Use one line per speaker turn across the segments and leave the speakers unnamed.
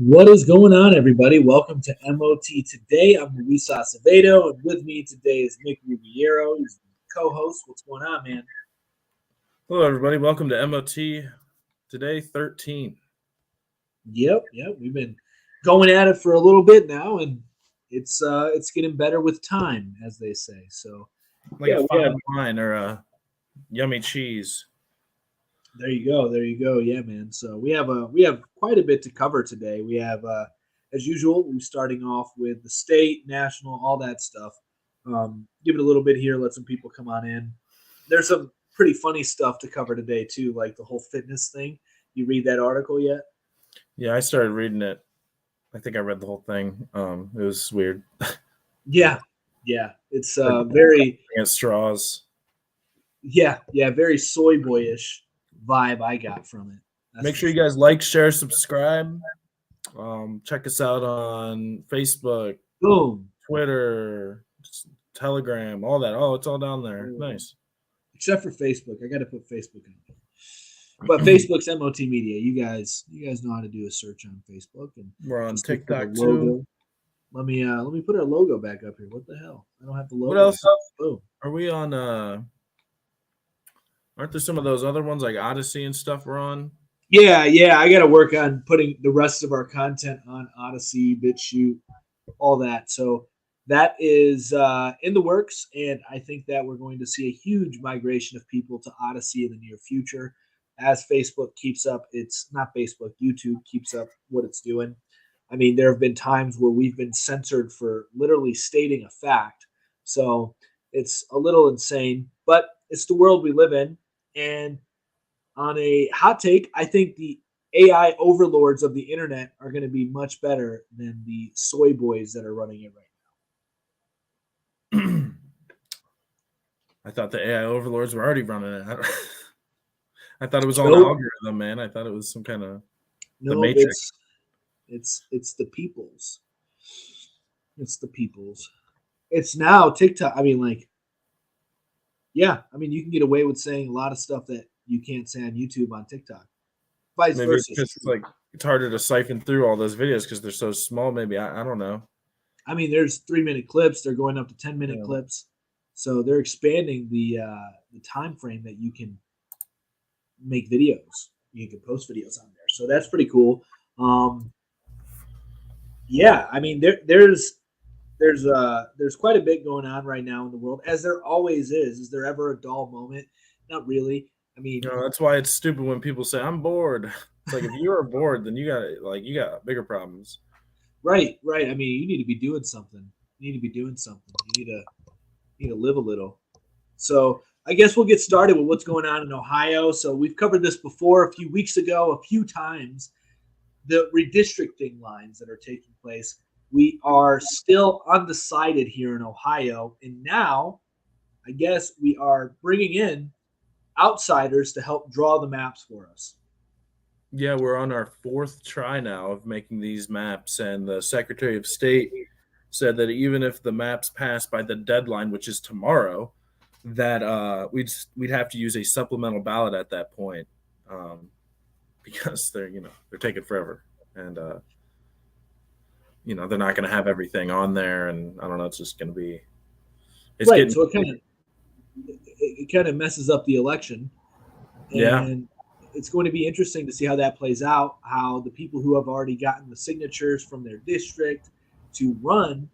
What is going on, everybody? Welcome to Mot Today. I'm Luis Acevedo, and with me today is Nick Rubiero. He's the co-host. What's going on, man?
Hello, everybody. Welcome to MOT Today 13.
Yep. We've been going at it for a little bit now, and it's getting better with time, as they say. So,
Like a fine wine or a yummy cheese.
There you go. Yeah, man. So we have quite a bit to cover today. We have, as usual, we're starting off with the state, national, all that stuff. Give it a little bit here, let some people come on in. There's some pretty funny stuff to cover today too, like the whole fitness thing. You read that article yet?
Yeah, I started reading it. I think I read the whole thing. It was weird.
Yeah. It's very
straws.
Very soy boyish vibe I got from it.
Make sure you guys like, share, subscribe. Check us out on Facebook,
boom,
Twitter, Telegram, all that. Oh, it's all down there. Nice.
Except for Facebook. I got to put Facebook on. But Facebook's MOT Media. You guys know how to do a search on Facebook, and
we're on TikTok too.
Let me put our logo back up here. What the hell? I don't have the logo.
What else?
Boom.
Are we on? Aren't there some of those other ones like Odyssey and stuff we're on?
Yeah. I got to work on putting the rest of our content on Odyssey, BitChute, all that. So that is in the works, and I think that we're going to see a huge migration of people to Odyssey in the near future as Facebook keeps up. It's not Facebook, YouTube keeps up what it's doing. I mean, there have been times where we've been censored for literally stating a fact. So it's a little insane, but it's the world we live in. And on a hot take, I think the AI overlords of the internet are going to be much better than the soy boys that are running it right
now. I thought the AI overlords were already running it. I thought it was all an algorithm, man. I thought it was some kind of
the Matrix. It's the people's. It's the people's. It's now TikTok. I mean, you can get away with saying a lot of stuff that you can't say on YouTube on TikTok.
Vice versa. It's harder to siphon through all those videos because they're so small. Maybe I don't know.
I mean, there's 3-minute clips. They're going up to 10-minute clips, so they're expanding the time frame that you can make videos. You can post videos on there, so that's pretty cool. I mean, there's quite a bit going on right now in the world, as there always is. Is there ever a dull moment? Not really. I mean,
no, that's why it's stupid when people say I'm bored. It's like if you are bored, then you got bigger problems.
Right. I mean, you need to be doing something. You need to live a little. So I guess we'll get started with what's going on in Ohio. So we've covered this before a few weeks ago, a few times. The redistricting lines that are taking place. We are still undecided here in Ohio, and now I guess we are bringing in outsiders to help draw the maps for us.
Yeah, we're on our 4th try now of making these maps, and the Secretary of State said that even if the maps pass by the deadline, which is tomorrow, that we'd have to use a supplemental ballot at that point, because they're taking forever, and they're not going to have everything on there, and I don't know. It's just going to be.
So it kind of messes up the election. And it's going to be interesting to see how that plays out, how the people who have already gotten the signatures from their district to run,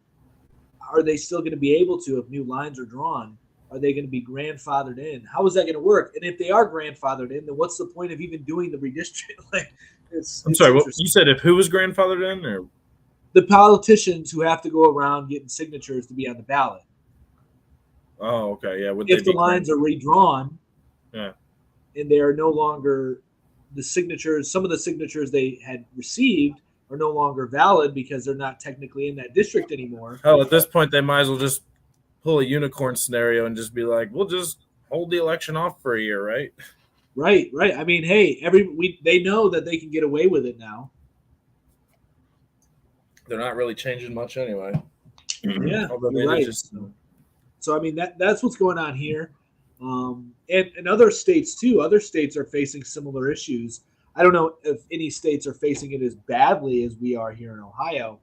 are they still going to be able to, if new lines are drawn, are they going to be grandfathered in? How is that going to work? And if they are grandfathered in, then what's the point of even doing the redistricting?
I'm sorry, what you said, if who was grandfathered in? Or
the politicians who have to go around getting signatures to be on the ballot.
Oh, okay, yeah.
If the lines are redrawn,
yeah,
and they are no longer the signatures, some of the signatures they had received are no longer valid because they're not technically in that district anymore.
Hell, at this point, they might as well just pull a unicorn scenario and just be like, we'll just hold the election off for a year, right?
Right. I mean, hey, they know that they can get away with it now.
They're not really changing much anyway.
Yeah, you're right. So I mean, that's what's going on here. And other states too. Other states are facing similar issues. I don't know if any states are facing it as badly as we are here in Ohio,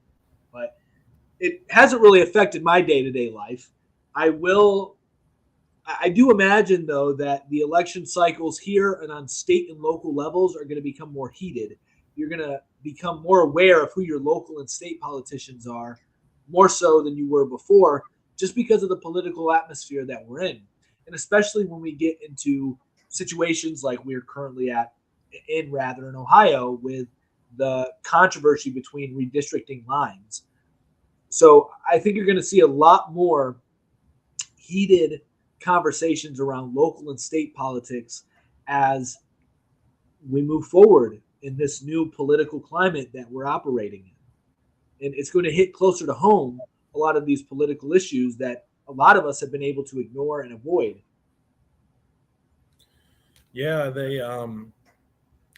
but it hasn't really affected my day-to-day life. I will I do imagine, though, that the election cycles here and on state and local levels are going to become more heated. You're going to become more aware of who your local and state politicians are, more so than you were before, just because of the political atmosphere that we're in. And especially when we get into situations like we're currently in Ohio, with the controversy between redistricting lines. So I think you're going to see a lot more heated conversations around local and state politics as we move forward in this new political climate that we're operating in. And it's going to hit closer to home a lot of these political issues that a lot of us have been able to ignore and avoid.
Yeah, they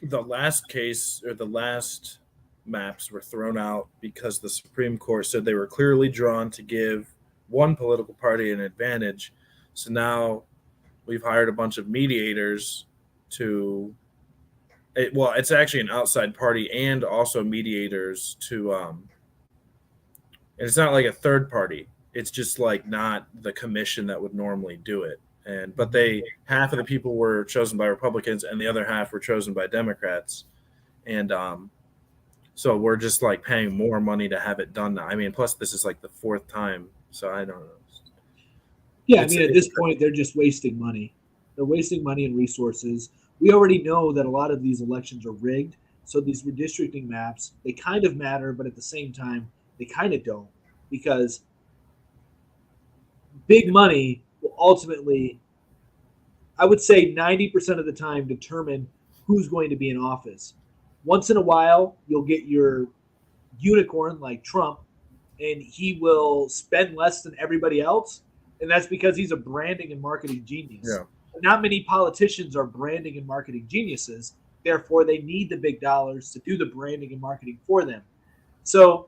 the last case or the last maps were thrown out because the Supreme Court said they were clearly drawn to give one political party an advantage. So now we've hired a bunch of mediators to it's actually an outside party and also mediators to and it's not like a third party. It's just like not the commission that would normally do it. But half of the people were chosen by Republicans and the other half were chosen by Democrats. And so we're just like paying more money to have it done now. I mean, plus this is like the fourth time. So I don't know.
Yeah, I mean, at this point, they're just wasting money. They're wasting money and resources. We already know that a lot of these elections are rigged. So these redistricting maps, they kind of matter, but at the same time, they kind of don't. Because big money will ultimately, I would say 90% of the time, determine who's going to be in office. Once in a while, you'll get your unicorn like Trump, and he will spend less than everybody else. And that's because he's a branding and marketing genius.
Yeah.
Not many politicians are branding and marketing geniuses. Therefore, they need the big dollars to do the branding and marketing for them. So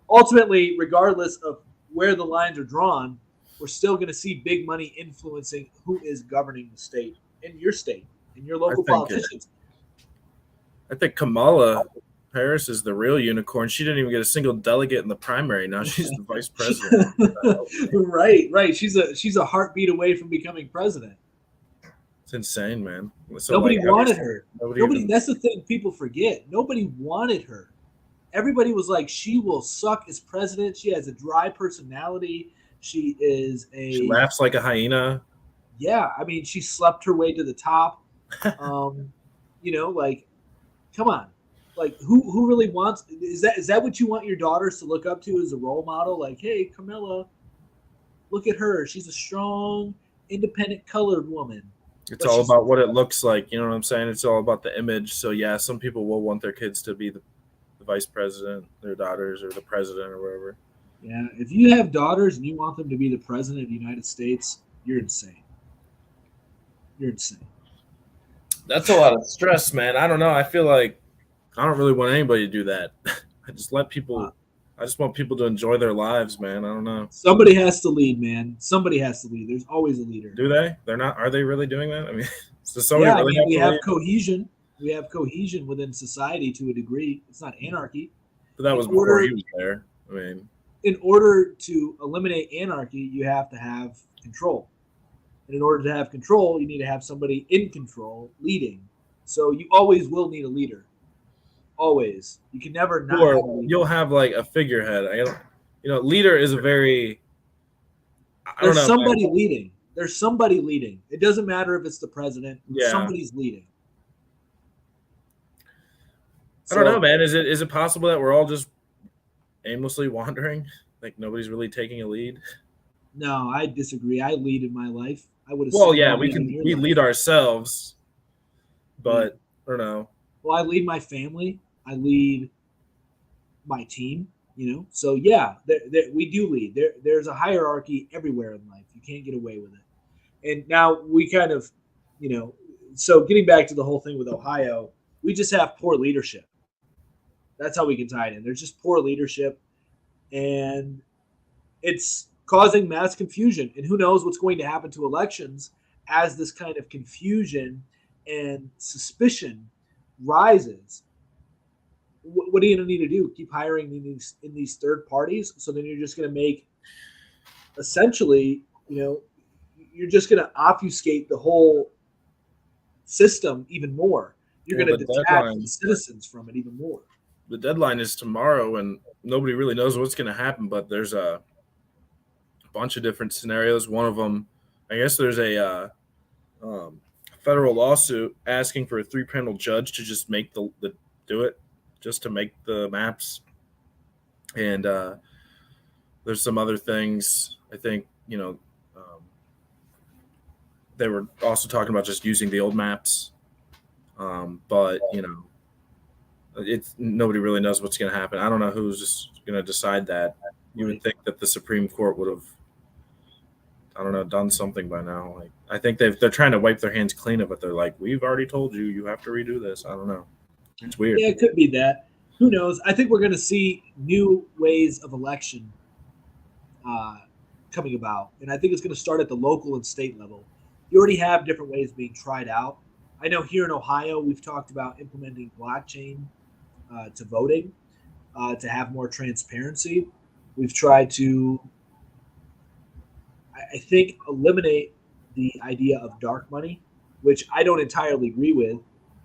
ultimately, regardless of where the lines are drawn, we're still going to see big money influencing who is governing the state, in your local politicians.
I think Kamala Harris is the real unicorn. She didn't even get a single delegate in the primary. Now she's the vice president.
Right. She's a heartbeat away from becoming president.
It's insane, man.
So nobody wanted her. That's the thing people forget. Nobody wanted her. Everybody was like, she will suck as president. She has a dry personality. She
laughs like a hyena.
Yeah, I mean, she slept her way to the top. Like, come on. Like, who really wants? Is that what you want your daughters to look up to as a role model? Like, hey, Camilla, look at her. She's a strong, independent, colored woman.
It's all about what it looks like. You know what I'm saying? It's all about the image. So yeah, some people will want their kids to be the vice president, their daughters, or the president, or whatever.
Yeah, if you have daughters and you want them to be the president of the United States, you're insane. You're insane.
That's a lot of stress, man. I don't know. I feel like I don't really want anybody to do that. I just want people to enjoy their lives, man. I don't know.
Somebody has to lead, man. Somebody has to lead. There's always a leader.
Do they? They're not. Are they really doing that? I mean,
we have cohesion. We have cohesion within society to a degree. It's not anarchy.
But that was before he was there. I mean,
in order to eliminate anarchy, you have to have control. And in order to have control, you need to have somebody in control leading. So you always will need a leader. Always. You can never not.
Or you'll have like a figurehead. Leader is a very.
There's somebody leading. There's somebody leading. It doesn't matter if it's the president.
Yeah.
Somebody's leading.
I don't know, man. Is it possible that we're all just aimlessly wandering? Like nobody's really taking a lead?
No, I disagree. I lead in my life. I would.
Well, yeah, we lead ourselves, but I don't know.
Well, I lead my family. I lead my team. So yeah, we do lead. There's a hierarchy everywhere in life. You can't get away with it. And now we kind of, so getting back to the whole thing with Ohio, we just have poor leadership. That's how we can tie it in. There's just poor leadership, and it's causing mass confusion. And who knows what's going to happen to elections as this kind of confusion and suspicion rises, what are you going to need to do? Keep hiring in these third parties? So then you're just going to make essentially, you're just going to obfuscate the whole system even more. You're
Well,
going to detach the citizens from it even more.
The deadline is tomorrow, and nobody really knows what's going to happen. But there's a bunch of different scenarios. One of them, I guess, there's a federal lawsuit asking for a 3-panel judge to just make the do it, just to make the maps. And there's some other things. I think they were also talking about just using the old maps, but it's nobody really knows what's going to happen. I don't know who's just going to decide that. You would think that the Supreme Court would have, I don't know, done something by now. Like, I think they're trying to wipe their hands clean of it. They're like, we've already told you, you have to redo this. I don't know. It's weird.
Yeah, it could be that. Who knows? I think we're going to see new ways of election coming about, and I think it's going to start at the local and state level. You already have different ways being tried out. I know here in Ohio, we've talked about implementing blockchain to voting to have more transparency. We've tried to, I think, eliminate the idea of dark money, which I don't entirely agree with.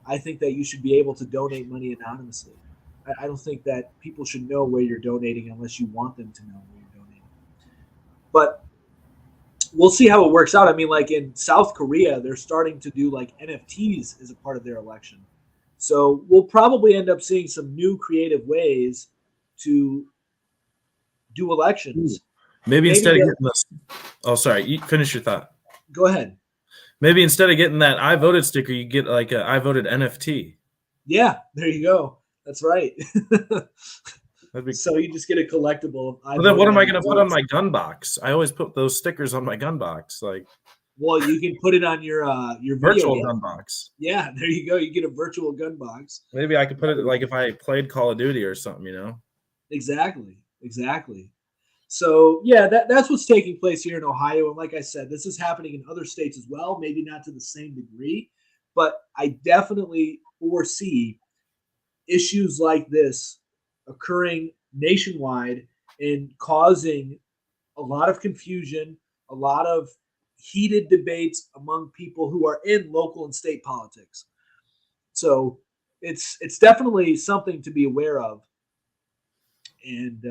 I think that you should be able to donate money anonymously. I don't think that people should know where you're donating unless you want them to know where you're donating. But we'll see how it works out. I mean, like in South Korea, they're starting to do like NFTs as a part of their election. So we'll probably end up seeing some new creative ways to do elections.
Maybe instead of getting this, sorry, you finish your thought.
Go ahead.
Maybe instead of getting that I voted sticker, you get like a I voted NFT.
Yeah, there you go. That's right. So you just get a collectible.
Well, then what am I going to put on my gun box? I always put those stickers on my gun box. Like,
well, you can put it on your
virtual gun box.
Yeah, there you go. You get a virtual gun box.
Maybe I could put it like if I played Call of Duty or something,
Exactly. So yeah, that's what's taking place here in Ohio, and like I said, this is happening in other states as well. Maybe not to the same degree, but I definitely foresee issues like this occurring nationwide and causing a lot of confusion, a lot of heated debates among people who are in local and state politics. So it's definitely something to be aware of, and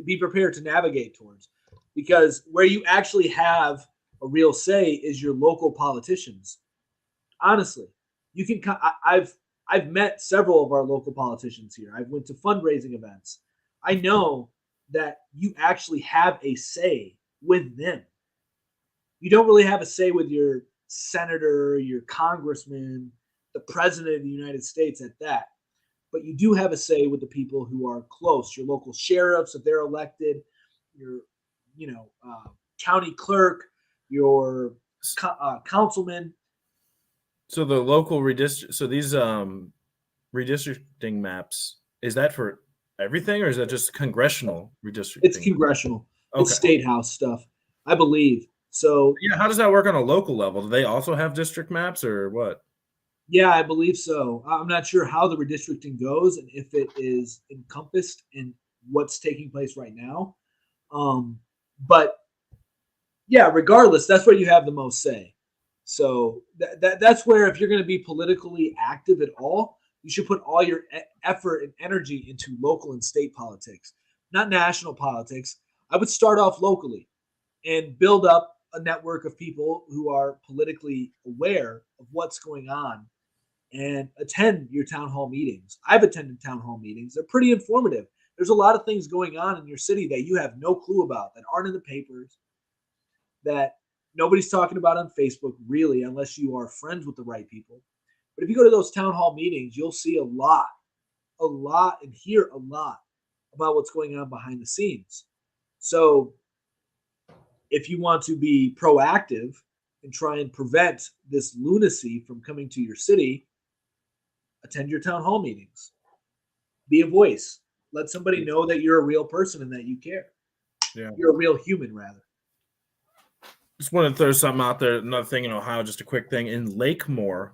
be prepared to navigate towards, because where you actually have a real say is your local politicians. Honestly, you can. I've met several of our local politicians here. I've went to fundraising events. I know that you actually have a say with them. You don't really have a say with your senator, your congressman, the president of the United States at that. But you do have a say with the people who are close, your local sheriffs, if they're elected, your, county clerk, your councilman.
So the local these redistricting maps, is that for everything, or is that just congressional redistricting?
It's congressional. Okay. It's state house stuff, I believe. So
yeah, how does that work on a local level? Do they also have district maps or what?
Yeah, I believe so. I'm not sure how the redistricting goes and if it is encompassed in what's taking place right now. But yeah, regardless, that's where you have the most say. So that's where, if you're going to be politically active at all, you should put all your effort and energy into local and state politics, not national politics. I would start off locally and build up a network of people who are politically aware of what's going on, and attend your town hall meetings. I've attended town hall meetings. They're pretty informative. There's a lot of things going on in your city that you have no clue about, that aren't in the papers, that nobody's talking about on Facebook, really, unless you are friends with the right people. But if you go to those town hall meetings, you'll see a lot, and hear a lot about what's going on behind the scenes. So if you want to be proactive and try and prevent this lunacy from coming to your city, attend your town hall meetings. Be a voice. Let somebody know that you're a real person and that you care. Yeah. You're a real human, rather.
Just want to throw something out there. Another thing in Ohio, just a quick thing. In Lakemore,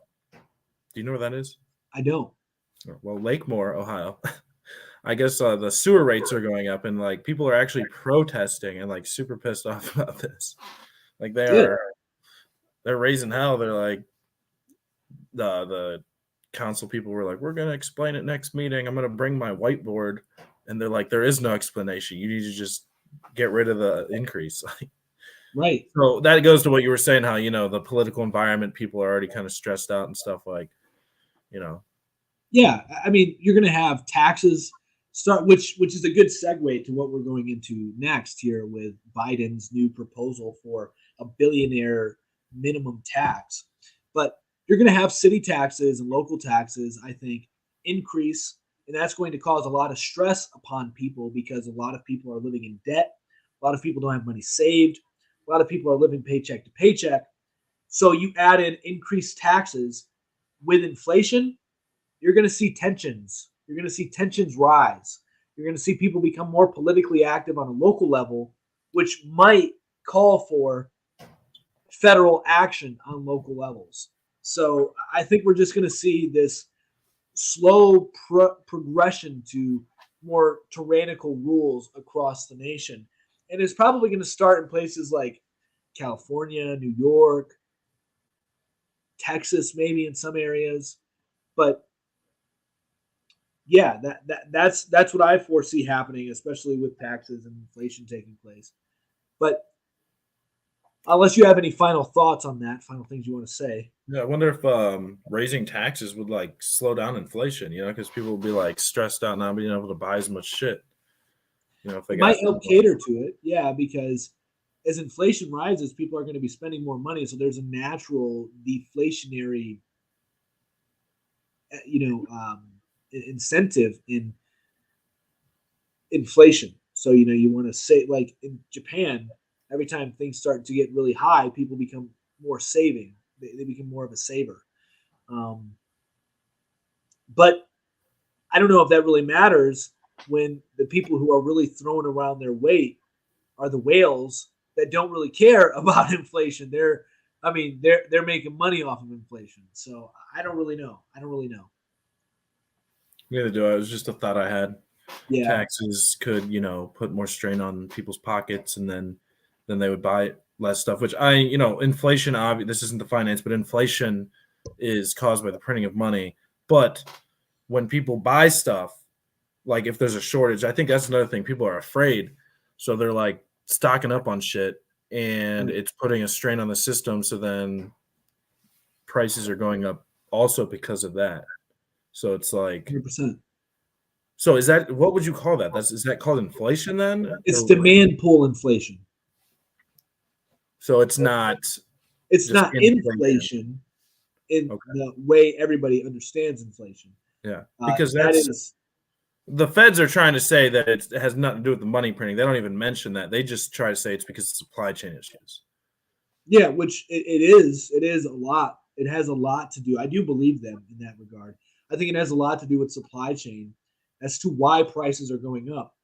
Do you know where that is?
I don't.
Well, Lakemore, Ohio. I guess the sewer rates are going up, and like people are actually protesting and like super pissed off about this. Like
Good.
they're raising hell. They're like the council people were like, we're gonna explain it next meeting. I'm gonna bring my whiteboard, and they're like, there is no explanation. You need to just get rid of the increase.
Right.
So that goes to what you were saying, how the political environment, people are already kind of stressed out and stuff like, you know.
Yeah, I mean, you're going to have taxes start, which is a good segue to what we're going into next here with Biden's new proposal for a billionaire minimum tax. But you're going to have city taxes and local taxes, I think, increase, and that's going to cause a lot of stress upon people because a lot of people are living in debt. A lot of people don't have money saved. A lot of people are living paycheck to paycheck. So you add in increased taxes with inflation, you're going to see tensions. You're going to see tensions rise. You're going to see people become more politically active on a local level, which might call for federal action on local levels. So I think we're just going to see this slow progression to more tyrannical rules across the nation. And it's probably going to start in places like California, New York, Texas, maybe in some areas. But yeah, that's what I foresee happening, especially with taxes and inflation taking place. But unless you have any final thoughts on that, final things you want to say.
Yeah, I wonder if raising taxes would like slow down inflation, because people will be like stressed out not being able to buy as much shit. If they
It
got
might help cater to it, yeah, because as inflation rises, people are going to be spending more money, so there's a natural deflationary, incentive in inflation. So you want to say, like in Japan, every time things start to get really high, people become more saving. They become more of a saver. But I don't know if that really matters when the people who are really throwing around their weight are the whales that don't really care about inflation. They're making money off of inflation. So I don't really know.
Neither do I. It was just a thought I had.
Yeah.
Taxes could, put more strain on people's pockets, and then they would buy less stuff. Which inflation. This isn't the finance, but inflation is caused by the printing of money. But when people buy stuff, like if there's a shortage, I think that's another thing. People are afraid, so they're like stocking up on shit, and it's putting a strain on the system. So then prices are going up also because of that. So it's like
100%.
So is that, what would you call that? Is that called inflation then?
It's demand pull inflation.
So it's not.
It's not inflation in the way everybody understands inflation.
Yeah, because the feds are trying to say that it has nothing to do with the money printing. They don't even mention that. They just try to say it's because of supply chain issues.
Yeah, which it is. It is a lot. It has a lot to do. I do believe them in that regard. I think it has a lot to do with supply chain as to why prices are going up.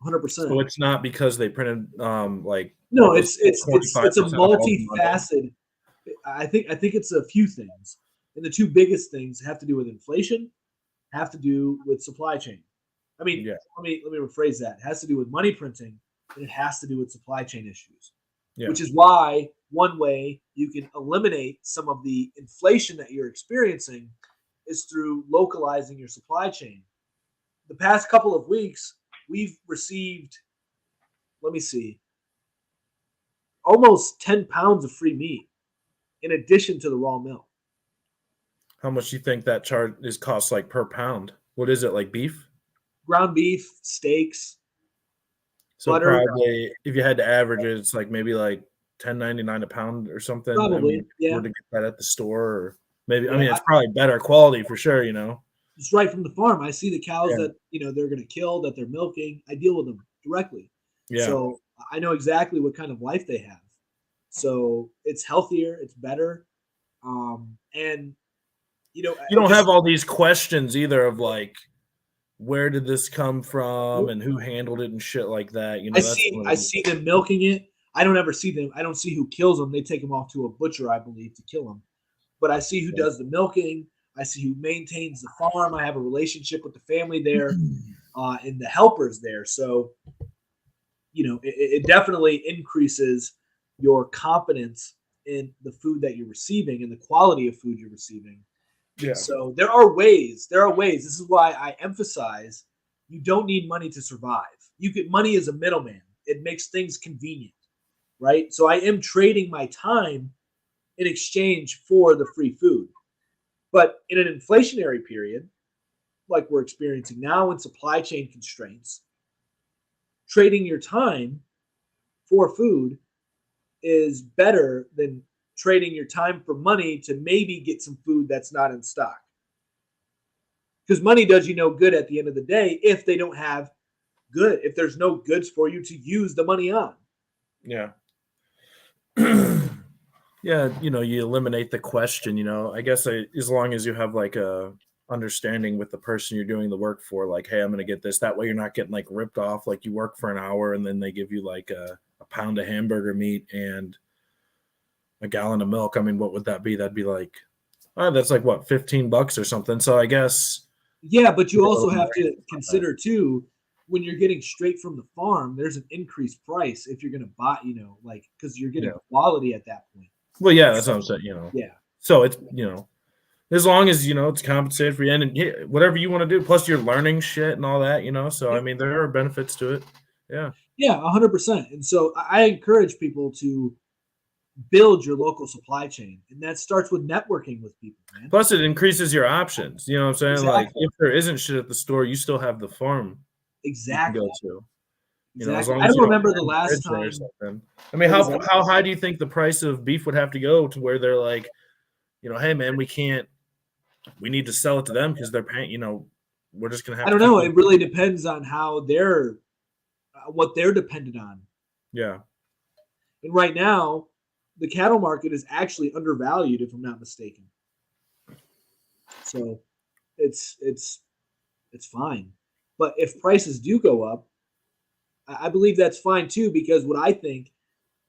100%.
So it's not because they printed
no, it's a multifaceted. I think it's a few things, and the two biggest things have to do with inflation, have to do with supply chain. I mean, let me rephrase that. It has to do with money printing, and it has to do with supply chain issues. Yeah. Which is why one way you can eliminate some of the inflation that you're experiencing is through localizing your supply chain. The past couple of weeks, we've received, let me see, almost 10 pounds of free meat in addition to the raw milk.
How much do you think that charge is cost like per pound? What is it, like beef?
Ground beef, steaks.
So butter. Probably, if you had to average it, it's like maybe like $10.99 a pound or something.
Probably,
Or to get that at the store, or maybe. Yeah, it's probably better quality for sure.
It's right from the farm. I see the cows that they're going to kill, that they're milking. I deal with them directly. Yeah. So I know exactly what kind of life they have. So it's healthier, it's better, and you
don't have all these questions either of like, where did this come from and who handled it and shit like that.
I see them milking it. I don't ever see them. I don't see who kills them. They take them off to a butcher, I believe, to kill them. but I see who does the milking. I see who maintains the farm. I have a relationship with the family there, and the helpers there. So, it definitely increases your confidence in the food that you're receiving and the quality of food you're receiving. And
Yeah.
so there are ways. There are ways. This is why I emphasize you don't need money to survive. Money is a middleman. It makes things convenient, right? So I am trading my time in exchange for the free food. But in an inflationary period, like we're experiencing now in supply chain constraints, trading your time for food is better than trading your time for money to maybe get some food that's not in stock. Because money does you no good at the end of the day if they don't have if there's no goods for you to use the money on.
Yeah. Yeah, you eliminate the question, I guess as long as you have like a understanding with the person you're doing the work for, like, hey, I'm going to get this. That way you're not getting like ripped off. Like you work for an hour and then they give you like a pound of hamburger meat and a gallon of milk. I mean, what would that be? That'd be like, that's like what, $15 or something. So I guess.
Yeah, but you also have to consider too, when you're getting straight from the farm, there's an increased price if you're going to buy, because you're getting quality at that point.
Well, yeah, that's what I'm saying,
Yeah.
So it's, as long as, it's compensated for you and whatever you want to do, plus you're learning shit and all that, So, I mean, there are benefits to it. Yeah.
Yeah, 100%. And so I encourage people to build your local supply chain. And that starts with networking with people, man.
Plus it increases your options. You know what I'm saying?
Exactly.
Like if there isn't shit at the store, you still have the farm.
Exactly.
You can go to.
Exactly.
As long
I
as
don't remember the last time.
I mean, how high do you think the price of beef would have to go to where they're like, hey man, we need to sell it to them because they're paying, we're just gonna have.
I don't know. It really depends on how what they're dependent on.
Yeah.
And right now, the cattle market is actually undervalued, if I'm not mistaken. So it's fine. But if prices do go up, I believe that's fine too, because what I think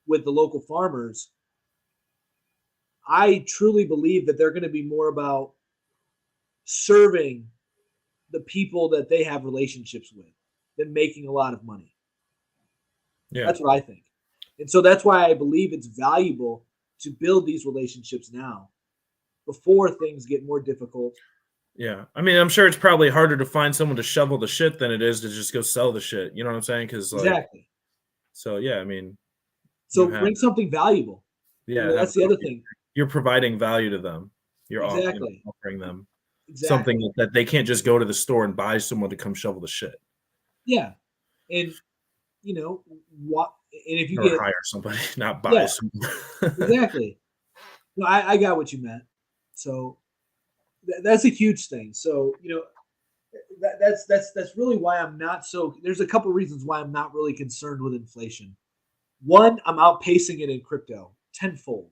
with the local farmers, I truly believe that they're going to be more about serving the people that they have relationships with than making a lot of money.
Yeah.
That's what I think. And so that's why I believe it's valuable to build these relationships now before things get more difficult.
Yeah. I mean, I'm sure it's probably harder to find someone to shovel the shit than it is to just go sell the shit. You know what I'm saying? Because
exactly.
So, yeah, I mean.
So bring something valuable.
Yeah.
That's the other thing.
You're providing value to them. You're offering them something that they can't just go to the store and buy someone to come shovel the shit.
Yeah. And, what? And if you
hire somebody, not buy someone.
Exactly. No, I got what you meant. So that's a huge thing. So, that's really why I'm not so. There's a couple reasons why I'm not really concerned with inflation. One, I'm outpacing it in crypto tenfold,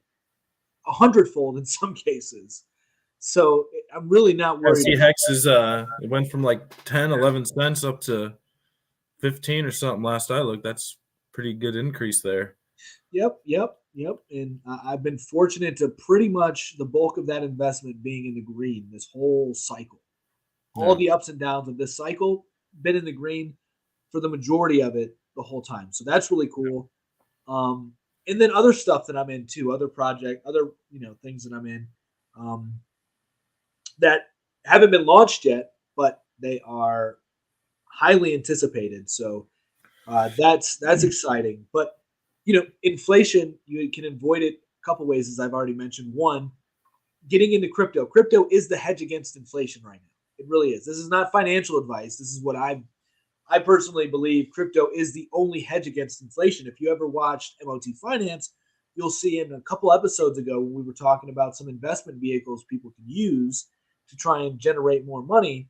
100-fold in some cases. So I'm really not worried.
See, Hex is it went from like 10, 11 cents up to 15 or something last I looked. That's pretty good increase there.
Yep. And I've been fortunate to pretty much the bulk of that investment being in the green this whole cycle. All the ups and downs of this cycle, been in the green for the majority of it the whole time. So that's really cool. And then other stuff that I'm in too, other things that I'm in that haven't been launched yet, but they are highly anticipated. So that's exciting. But inflation, you can avoid it a couple ways, as I've already mentioned. One, getting into crypto. Crypto is the hedge against inflation right now. It really is. This is not financial advice. This is what I personally believe. Crypto is the only hedge against inflation. If you ever watched MOT Finance, you'll see in a couple episodes ago when we were talking about some investment vehicles people can use to try and generate more money.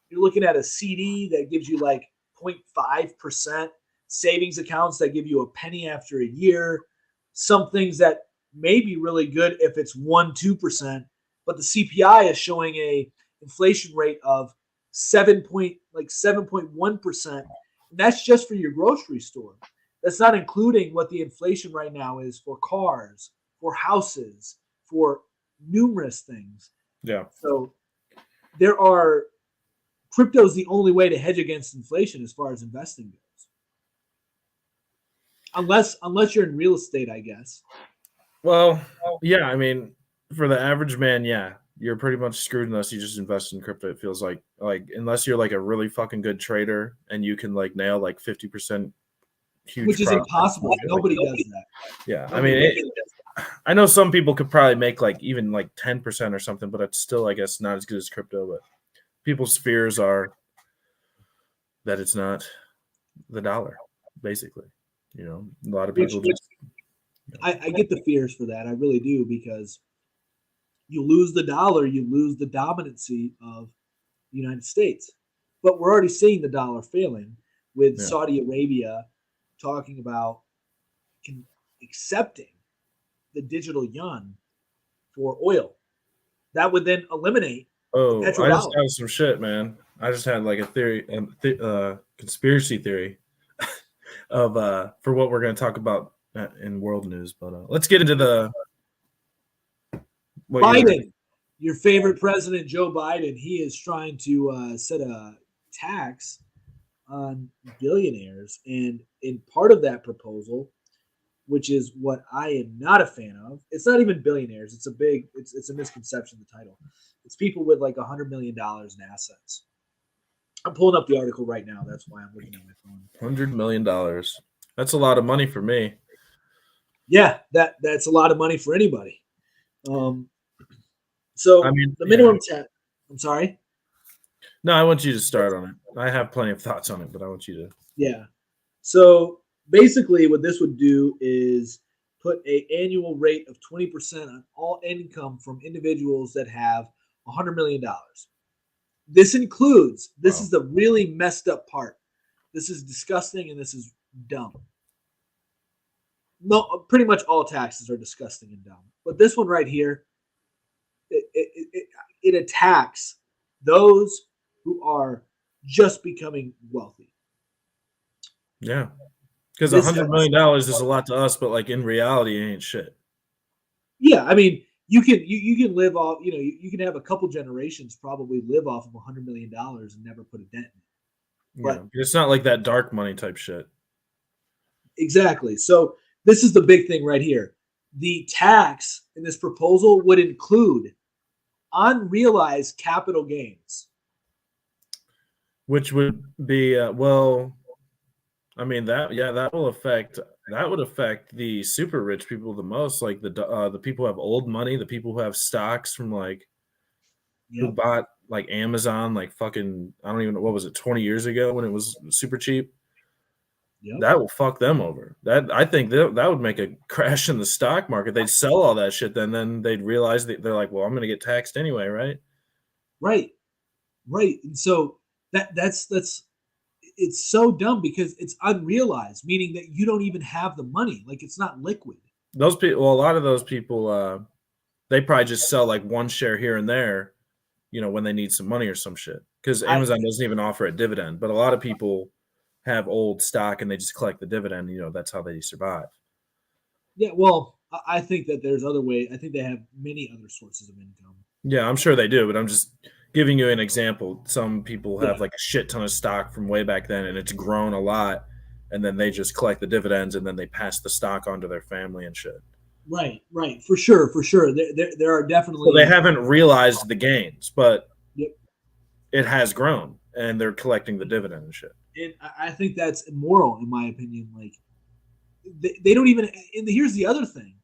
You're looking at a CD that gives you like 0.5%, savings accounts that give you a penny after a year, some things that may be really good if it's 1-2%, but the CPI is showing a inflation rate of 7.1%. And that's just for your grocery store. That's not including what the inflation right now is for cars, for houses, for numerous things.
Yeah.
So crypto is the only way to hedge against inflation as far as investing goes. Unless you're in real estate, I guess.
Well, yeah, I mean, for the average man, yeah, you're pretty much screwed unless you just invest in crypto. It feels like unless you're like a really fucking good trader and you can like nail like 50% huge
Which is
profit.
impossible. Nobody does that.
Yeah, I mean, I know some people could probably make like even like 10% or something, but it's still, I guess, not as good as crypto. But people's fears are that it's not the dollar, basically. You know, a lot of people
I get the fears for that. I really do, because you lose the dollar, you lose the dominancy of the United States. But we're already seeing the dollar failing with Saudi Arabia talking about accepting the digital yuan for oil. That would then eliminate
Oh,
the
I just had some shit, man. I just had like a theory, conspiracy theory of for what we're going to talk about in world news. But let's get into the
Biden. Your favorite president, Joe Biden, he is trying to set a tax on billionaires, and in part of that proposal, which is what I am not a fan of, it's not even billionaires. It's a misconception. The title, it's people with like $100 million in assets. I'm pulling up the article right now. That's why I'm looking at my phone.
$100 million. That's a lot of money for me.
Yeah, that's a lot of money for anybody. So I mean, the minimum tax. I'm sorry.
No, I want you to start on it. I have plenty of thoughts on it, but I want you to.
Yeah. So basically, what this would do is put an annual rate of 20% on all income from individuals that have $100 million. This includes, this is the really messed up part. This is disgusting and this is dumb. No, pretty much all taxes are disgusting and dumb. But this one right here, it attacks those who are just becoming wealthy.
Yeah. Because $100 million is a lot to us, but like in reality, it ain't shit.
Yeah, I mean, you can live off, you can have a couple generations probably live off of $100 million and never put a dent in it. But
it's not like that dark money type shit.
Exactly. So this is the big thing right here. The tax in this proposal would include unrealized capital gains,
which would be I mean that would affect the super rich people the most, like the people who have old money, the people who have stocks from like who bought like Amazon, like fucking, I don't even know, what was it, 20 years ago when it was super cheap. That will fuck them over. That, I think that would make a crash in the stock market. They'd sell all that shit, then they'd realize that they're like, well, I'm going to get taxed anyway, right?
Right. And so that's it's so dumb because it's unrealized, meaning that you don't even have the money. Like, it's not liquid.
Those people, well, a lot of those people, they probably just sell like one share here and there, when they need some money or some shit. Because Amazon doesn't even offer a dividend, but a lot of people have old stock and they just collect the dividend. That's how they survive.
Yeah, well, I think that there's other ways. I think they have many other sources of income.
Yeah, I'm sure they do, but I'm just giving you an example. Some people have like a shit ton of stock from way back then and it's grown a lot, and then they just collect the dividends and then they pass the stock on to their family and shit.
Right. For sure. There are definitely...
So they haven't realized the gains, but it has grown and they're collecting the dividend and shit.
And I think that's immoral, in my opinion. Like, they don't even... And here's the other thing.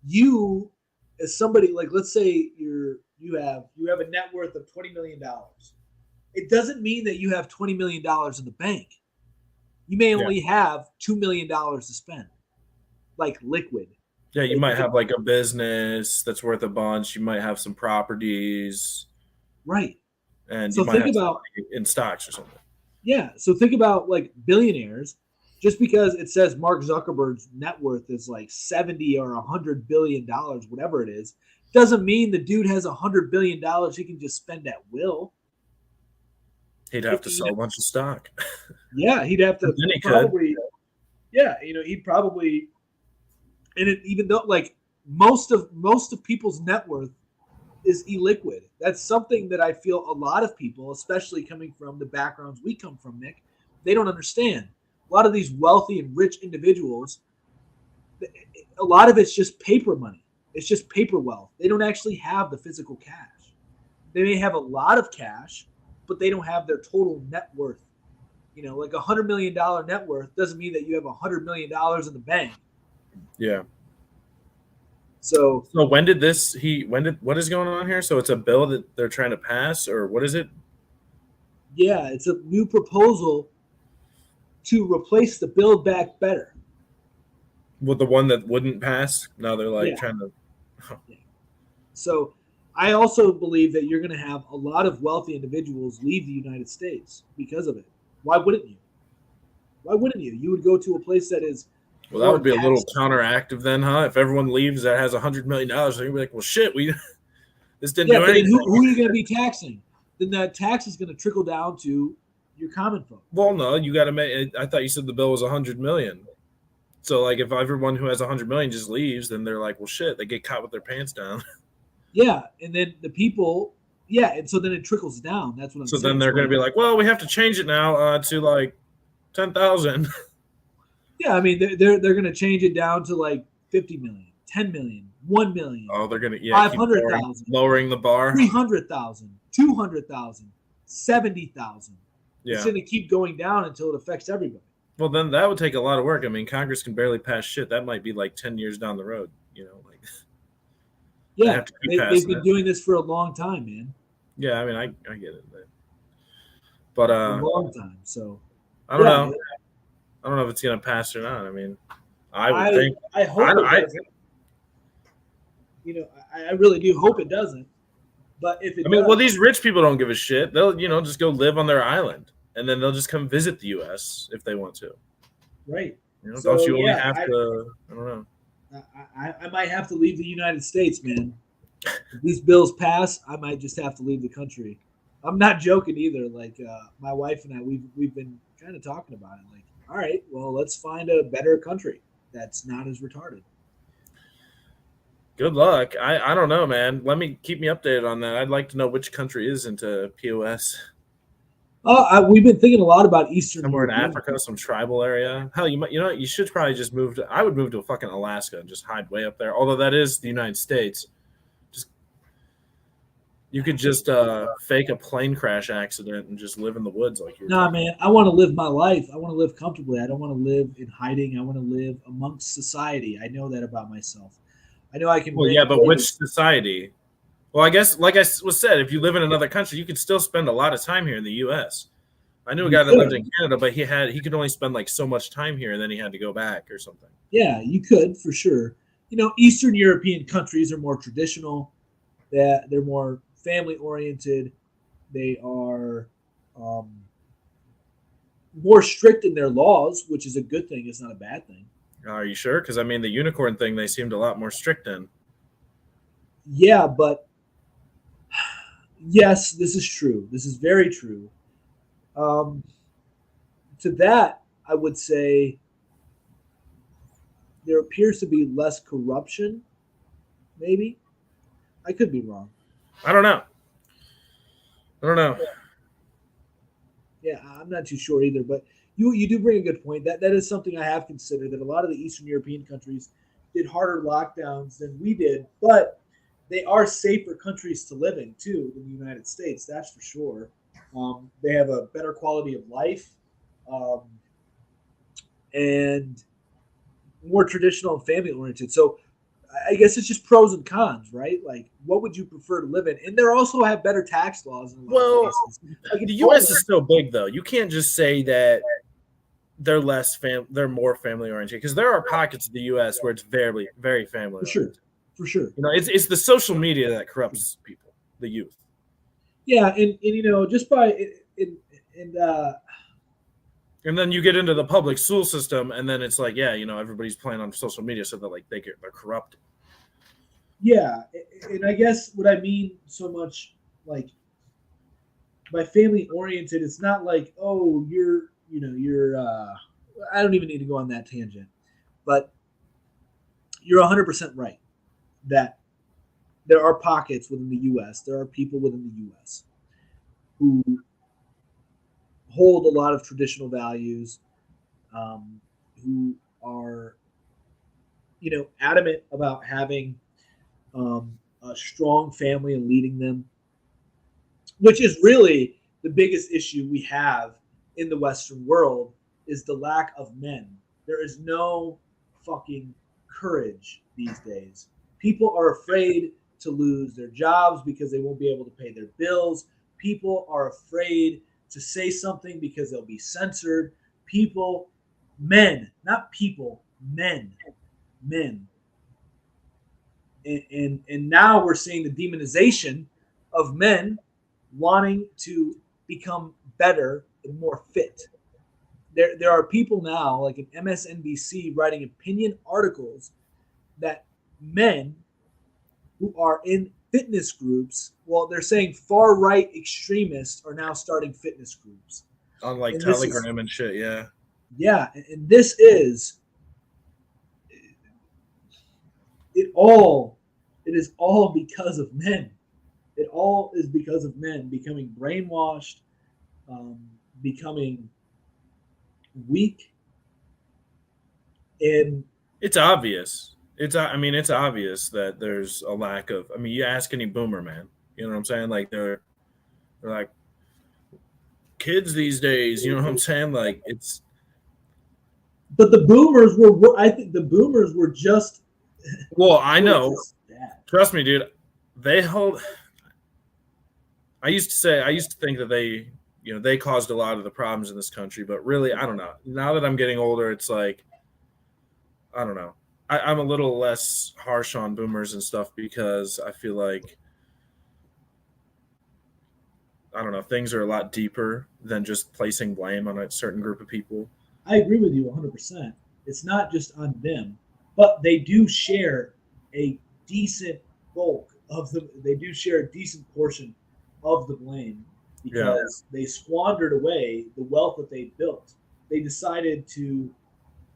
You, as somebody, like, let's say you have a net worth of $20 million. It doesn't mean that you have $20 million in the bank. You may only have $2 million to spend, like liquid.
Yeah, you might have like a business that's worth a bunch. You might have some properties.
Right.
And so you might have about in stocks or something.
Yeah. So think about like billionaires. Just because it says Mark Zuckerberg's net worth is like 70 or $100 billion, whatever it is, doesn't mean the dude has $100 billion he can just spend at will.
He'd have to sell a bunch of stock.
Yeah, he'd have to.
Then he probably.
Yeah, he'd probably. And even though, like, most of people's net worth is illiquid. That's something that I feel a lot of people, especially coming from the backgrounds we come from, Nick, they don't understand. A lot of these wealthy and rich individuals, a lot of it's just paper money. It's just paper wealth. They don't actually have the physical cash. They may have a lot of cash, but they don't have their total net worth. Like $100 million net worth doesn't mean that you have $100 million in the bank.
Yeah.
So
what is going on here? So it's a bill that they're trying to pass, or what is it?
Yeah, it's a new proposal to replace the Build Back Better.
With the one that wouldn't pass? Now they're trying to.
Yeah. So I also believe that you're going to have a lot of wealthy individuals leave the United States because of it. Why wouldn't you? Why wouldn't you? You would go to a place that is.
Well, that would be a little counteractive then, huh? If everyone leaves that has $100 million, they'd be like, well, shit, this didn't do anything.
Who are you going to be taxing? Then that tax is going to trickle down to your common folk.
Well, no, you got to make. I thought you said the bill was $100 million. So, like, if everyone who has $100 million just leaves, then they're like, well, shit, they get caught with their pants down.
Yeah, and then the people, and so then it trickles down. That's what I'm saying.
So then they're going to be like, well, we have to change it now to like 10,000.
Yeah, I mean, they're going to change it down to like 50 million, 10 million, 1 million.
Oh, they're going to
500,000,
lowering the bar.
300,000, 200,000, 70,000.
Yeah,
it's going to keep going down until it affects everybody.
Well, then that would take a lot of work. I mean, Congress can barely pass shit. That might be like 10 years down the road.
Yeah, they've been doing this for a long time, man.
Yeah, I mean, I get it, but
a long time. So
I don't know. I don't know if it's gonna pass or not. I mean, I would think.
I hope it doesn't. I really do hope it doesn't. But if it
well, these rich people don't give a shit. They'll, just go live on their island, and then they'll just come visit the U.S. if they want to.
Right.
So, don't you only have to? I don't know.
I might have to leave the United States, man. If these bills pass, I might just have to leave the country. I'm not joking either. Like my wife and I, we've been kind of talking about it. Like, all right, well, let's find a better country that's not as retarded.
Good luck. I don't know, man. Keep me updated on that. I'd like to know which country is into POS.
We've been thinking a lot about Eastern
somewhere in Africa, some tribal area. Hell, you should probably just move to. I would move to fucking Alaska and just hide way up there. Although that is the United States. You could just fake a plane crash accident and just live in the woods like you.
Nah, man. I want to live my life. I want to live comfortably. I don't want to live in hiding. I want to live amongst society. I know that about myself. I know I can.
Well, yeah, but which society? Well, I guess, like I was said, if you live in another country, you could still spend a lot of time here in the U.S. I knew a guy that lived in Canada, but he could only spend like so much time here, and then he had to go back or something.
Yeah, you could for sure. Eastern European countries are more traditional. They're more family oriented. They are more strict in their laws, which is a good thing. It's not a bad thing.
Are you sure? Because I mean, the unicorn thing they seemed a lot more strict in.
Yeah, but yes, this is true. This is very true. To that, I would say there appears to be less corruption. Maybe I could be wrong.
I don't know.
Yeah, I'm not too sure either. But you do bring a good point. That is something I have considered. That a lot of the Eastern European countries did harder lockdowns than we did, but they are safer countries to live in too than the United States. That's for sure. They have a better quality of life, and more traditional and family oriented. So I guess it's just pros and cons, right? Like, what would you prefer to live in? And they also have better tax laws. In a lot of cases.
Like the U.S. is still big, though. You can't just say that they're they're more family oriented, because there are pockets of the U.S. where it's very, very family oriented.
For sure.
It's the social media that corrupts people, the youth.
Yeah, and just by
and then you get into the public school system, and then it's like, everybody's playing on social media, so that they're corrupted.
Yeah, and I guess what I mean so much, like, by family oriented, it's not like, oh, you're I don't even need to go on that tangent, but you're 100% right. that there are pockets within the U.S., there are people within the U.S. who hold a lot of traditional values, who are, adamant about having a strong family and leading them, which is really the biggest issue we have in the Western world is the lack of men. There is no fucking courage these days. People are afraid to lose their jobs because they won't be able to pay their bills. People are afraid to say something because they'll be censored. People, men, not people, men. And now we're seeing the demonization of men wanting to become better and more fit. There are people now, like in MSNBC, writing opinion articles that men who are in fitness groups, well, they're saying far right extremists are now starting fitness groups
on like
and
Telegram and shit. Yeah.
Yeah, and this is it is all because of men. It all is because of men becoming brainwashed, becoming weak, and
It's obvious. It's obvious that there's a lack of. I mean, you ask any boomer man, you know what I'm saying? Like they're like kids these days. You know what I'm saying? Like it's.
but the boomers were. I think the boomers were just.
Well, I know. Trust me, dude. They hold. I used to think that they caused a lot of the problems in this country, but really, I don't know. Now that I'm getting older, it's like, I don't know. I'm a little less harsh on boomers and stuff because I feel like, I don't know, things are a lot deeper than just placing blame on a certain group of people.
I agree with you 100%. It's not just on them, but they do share a decent bulk of the. They do share a decent portion of the blame because they squandered away the wealth that they built. They decided to,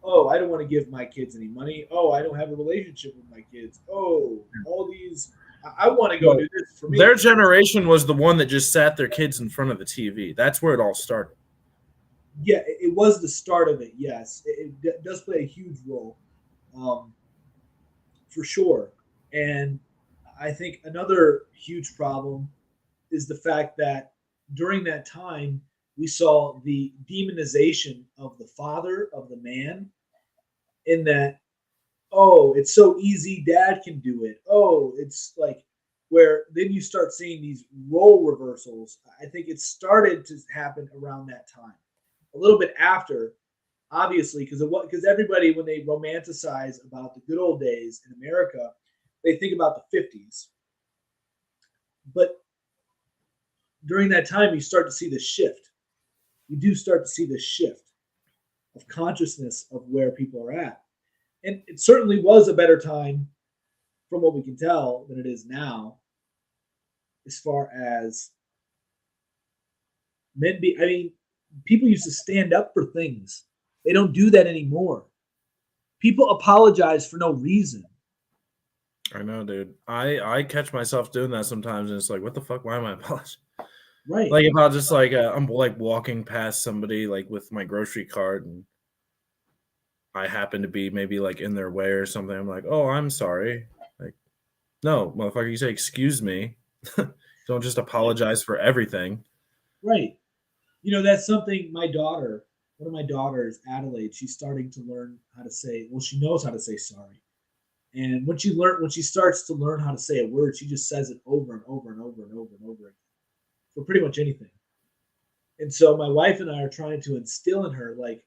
oh, I don't want to give my kids any money. Oh, I don't have a relationship with my kids. Oh, all these. I want to go do this for me.
Their generation was the one that just sat their kids in front of the TV. That's where it all started.
Yeah, it was the start of it. Yes, it does play a huge role, for sure. And I think another huge problem is the fact that during that time we saw the demonization of the father of the man, in that, oh, it's so easy, dad can do it. Oh, it's like, where then you start seeing these role reversals. I think it started to happen around that time, a little bit after, obviously, because everybody, when they romanticize about the good old days in America, they think about the 50s. But during that time, you start to see the shift. You do start to see the shift of consciousness of where people are at. And it certainly was a better time, from what we can tell, than it is now, as far as people used to stand up for things. They don't do that anymore. People apologize for no reason.
I know, dude. I catch myself doing that sometimes, and it's like, what the fuck? Why am I apologizing?
Right.
Like if I'll just I'm like walking past somebody like with my grocery cart, and I happen to be maybe like in their way or something. I'm like, oh, I'm sorry. Like, no, motherfucker, you say excuse me. Don't just apologize for everything.
Right. That's something one of my daughters, Adelaide, she's starting to learn how to say, well, she knows how to say sorry. And when she starts to learn how to say a word, she just says it over and over and over and over and over again for pretty much anything. And so my wife and I are trying to instill in her, like,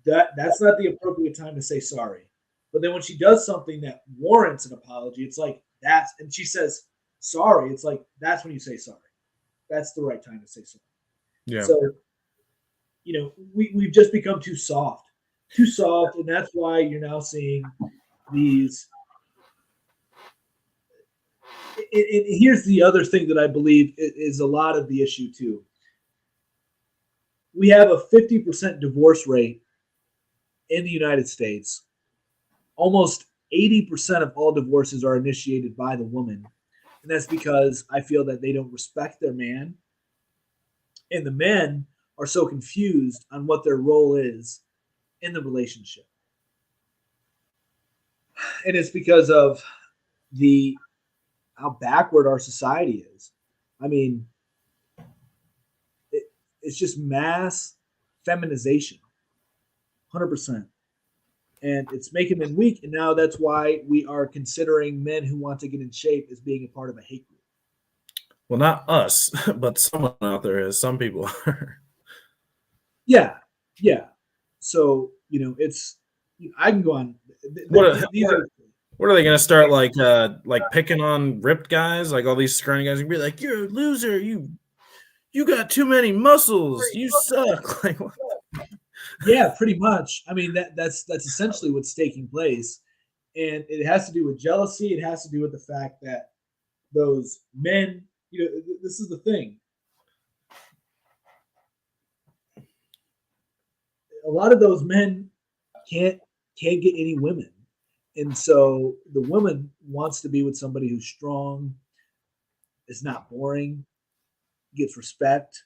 that's not the appropriate time to say sorry. But then when she does something that warrants an apology, it's like and she says sorry, it's like, that's when you say sorry. That's the right time to say sorry.
Yeah.
So, we've just become too soft, and that's why you're now seeing these. And here's the other thing that I believe is a lot of the issue too. We have a 50% divorce rate in the United States. Almost 80% of all divorces are initiated by the woman. And that's because I feel that they don't respect their man. And the men are so confused on what their role is in the relationship. And it's because of the how backward our society is. I mean, it's just mass feminization, 100%. And it's making men weak. And now that's why we are considering men who want to get in shape as being a part of a hate group.
Well, not us, but someone out there is. Some people are.
Yeah, yeah. So it's I can go on. These are
What are they going to start like picking on ripped guys, like all these scrawny guys, and be like, "You're a loser. You got too many muscles. You suck." Like, what?
Yeah, pretty much. I mean, that's essentially what's taking place, and it has to do with jealousy. It has to do with the fact that those men. This is the thing. A lot of those men can't get any women, and so the woman wants to be with somebody who's strong, is not boring, gets respect,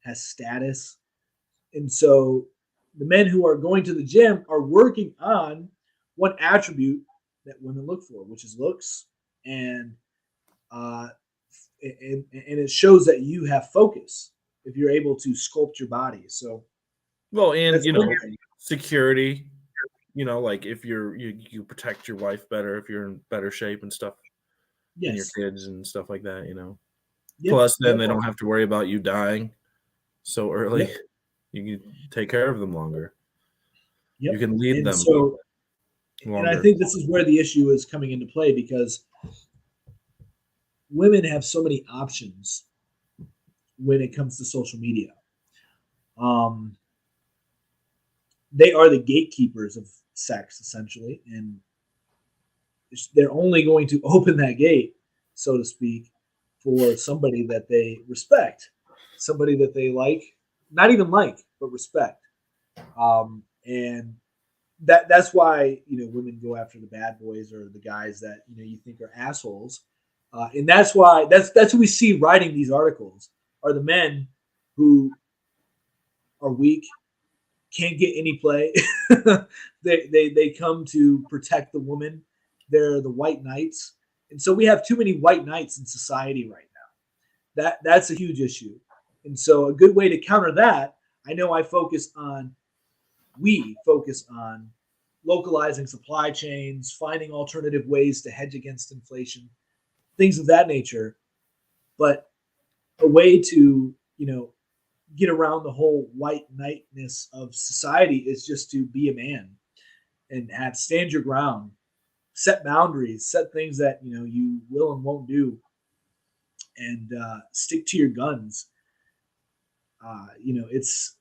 has status, and so the men who are going to the gym are working on one attribute that women look for, which is looks, and it shows that you have focus if you're able to sculpt your body. So,
well, and security. Like if you protect your wife better if you're in better shape and stuff,
yes,
and your kids and stuff like that.
Yep.
Plus, then they don't have to worry about you dying so early. Yep. You can take care of them longer. Yep. You can lead them.
So, longer. And I think this is where the issue is coming into play because women have so many options when it comes to social media. They are the gatekeepers of sex, essentially, and they're only going to open that gate, so to speak, for somebody that they respect, somebody that they like, not even like, but respect. And that's why women go after the bad boys or the guys that you think are assholes, and that's why that's who we see writing these articles are the men who are weak, can't get any play. they come to protect the woman. They're the white knights, and so we have too many white knights in society right now. That's a huge issue, and so a good way to counter that, I know we focus on localizing supply chains, finding alternative ways to hedge against inflation, things of that nature. But a way to get around the whole white knightness of society is just to be a man and stand your ground, set boundaries, set things that you will and won't do, and stick to your guns. It's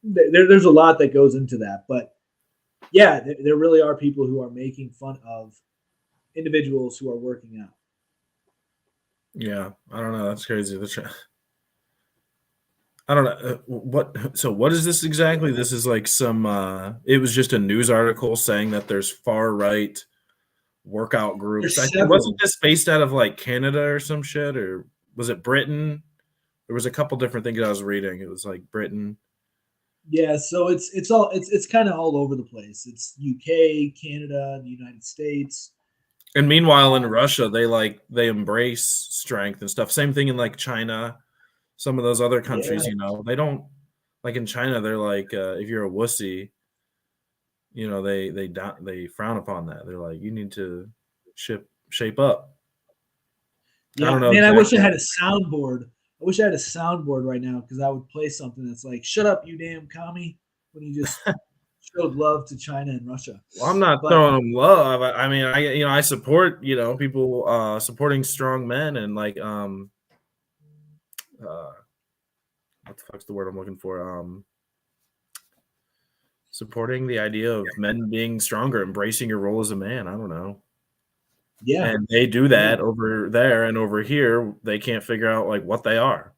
there's a lot that goes into that, but yeah, there really are people who are making fun of individuals who are working out.
Yeah, I don't know. That's crazy. I don't know what. So what is this exactly? This is like some. It was just a news article saying that there's far right workout groups. Wasn't this based out of like Canada or some shit, or was it Britain? There was a couple different things I was reading. It was like Britain.
Yeah, so it's kind of all over the place. It's UK, Canada, the United States.
And meanwhile, in Russia, they embrace strength and stuff. Same thing in like China. Some of those other countries, they don't like in China. They're like, if you're a wussy, they frown upon that. They're like, you need to shape up.
Yeah, I don't know. Man, exactly. I wish I had a soundboard. I wish I had a soundboard right now because I would play something that's like, "Shut up, you damn commie!" When you just showed love to China and Russia.
Well, I'm not throwing them love. I mean, I support people supporting strong men and like what the fuck's the word I'm looking for? Supporting the idea of men being stronger, embracing your role as a man. I don't know.
Yeah.
And they do that over there, and over here, they can't figure out like what they are.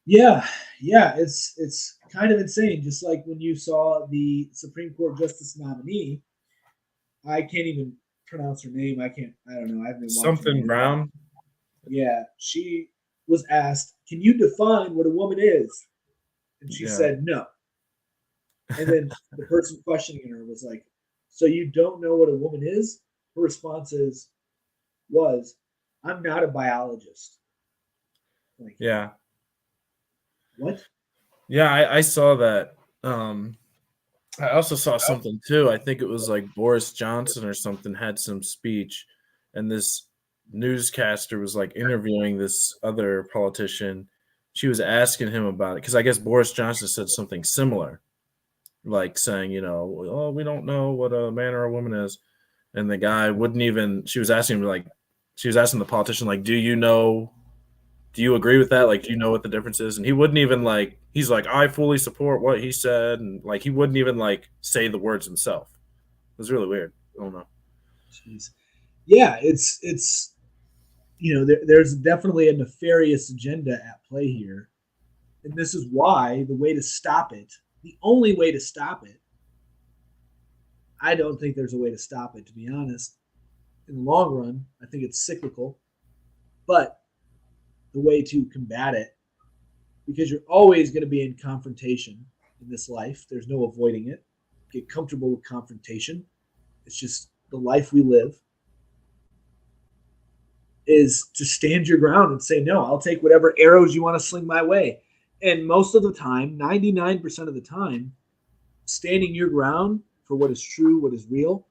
Yeah. It's kind of insane. Just like when you saw the Supreme Court justice nominee, I can't even pronounce her name. I don't know. I haven't been watching the
Something
news.
Brown.
Yeah, she was asked, "Can you define what a woman is?" And she
Yeah.
said, "No." And then the person questioning her was like, "So you don't know what a woman is?" Her response was, "I'm not a biologist." Like,
Yeah.
what?
Yeah, I saw that. I also saw something too. I think it was like Boris Johnson or something had some speech, and this newscaster was like interviewing this other politician. She was asking him about it because I guess Boris Johnson said something similar, like saying, oh, we don't know what a man or a woman is. And the guy wouldn't even, she was asking him, like, she was asking the politician, like, do you agree with that? Like, do you know what the difference is? And he wouldn't even like, he's like, I fully support what he said. And like, he wouldn't even like say the words himself. It was really weird. I don't know.
Jeez. Yeah, it's there's definitely a nefarious agenda at play here, and this is why the way to stop it, the only way to stop it, I don't think there's a way to stop it, to be honest. In the long run, I think it's cyclical, but the way to combat it, because you're always going to be in confrontation in this life. There's no avoiding it. Get comfortable with confrontation. It's just the life we live. Is to stand your ground and say, no, I'll take whatever arrows you want to sling my way. And most of the time, 99% of the time, standing your ground for what is true, what is real,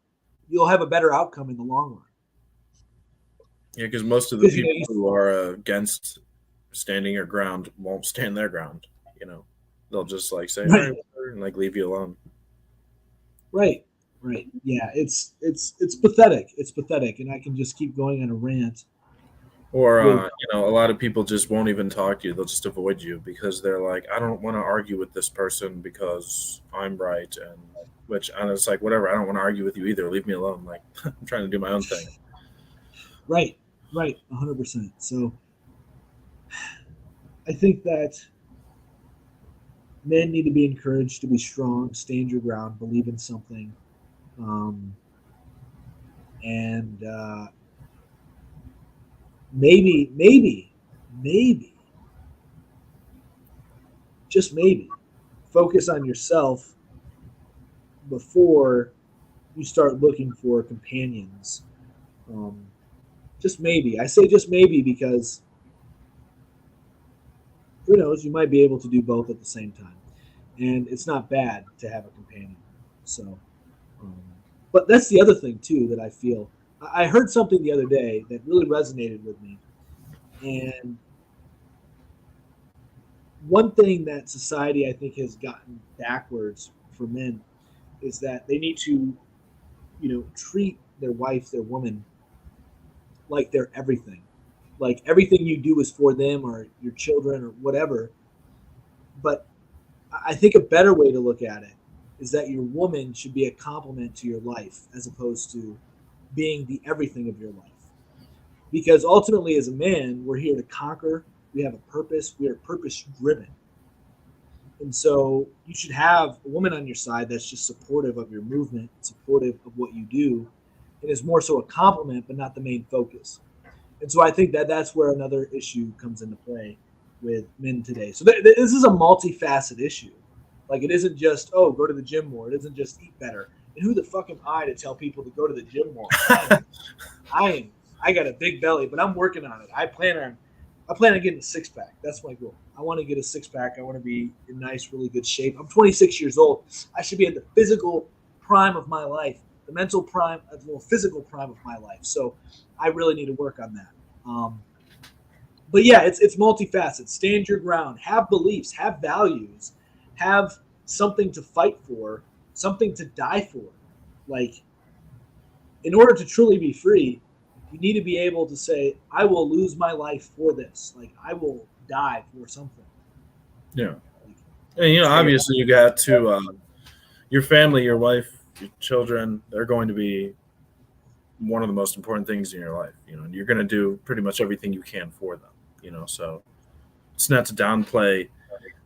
you'll have a better outcome in the long run.
Yeah, because most of the
Because,
people who are against standing your ground won't stand their ground. They'll just like say, all right, and like leave you alone.
Right. Yeah, it's pathetic. It's pathetic, and I can just keep going on a rant.
Or, a lot of people just won't even talk to you. They'll just avoid you because they're like, I don't want to argue with this person because I'm right. And it's like, whatever. I don't want to argue with you either. Leave me alone. Like, I'm trying to do my own thing.
Right. 100%. So I think that men need to be encouraged to be strong, stand your ground, believe in something. And maybe, just maybe, focus on yourself before you start looking for companions. Just maybe. I say just maybe because who knows, you might be able to do both at the same time. And it's not bad to have a companion. So, um, but that's the other thing, too, that I feel. I heard something the other day that really resonated with me. And one thing that society, I think, has gotten backwards for men is that they need to, treat their wife, their woman, like they're everything. Like everything you do is for them or your children or whatever. But I think a better way to look at it is that your woman should be a complement to your life as opposed to being the everything of your life. Because ultimately, as a man, we're here to conquer. We have a purpose. We are purpose driven. And so you should have a woman on your side that's just supportive of your movement, supportive of what you do, and is more so a compliment, but not the main focus. And so I think that that's where another issue comes into play with men today. So this is a multifaceted issue. Like it isn't just, oh, go to the gym more. It isn't just eat better. And who the fuck am I to tell people to go to the gym more? I got a big belly, but I'm working on it. I plan on getting a six pack. That's my goal. I want to get a six pack. I want to be in nice, really good shape. I'm 26 years old. I should be in the physical prime of my life, the mental prime, the physical prime of my life. So I really need to work on that. But yeah, it's multifaceted. Stand your ground. Have beliefs. Have values. Have something to fight for. Something to die for. Like, in order to truly be free, you need to be able to say, I will lose my life for this. Like, I will die for something.
Yeah. And, obviously you got to, your family, your wife, your children, they're going to be one of the most important things in your life, and you're going to do pretty much everything you can for them, so it's not to downplay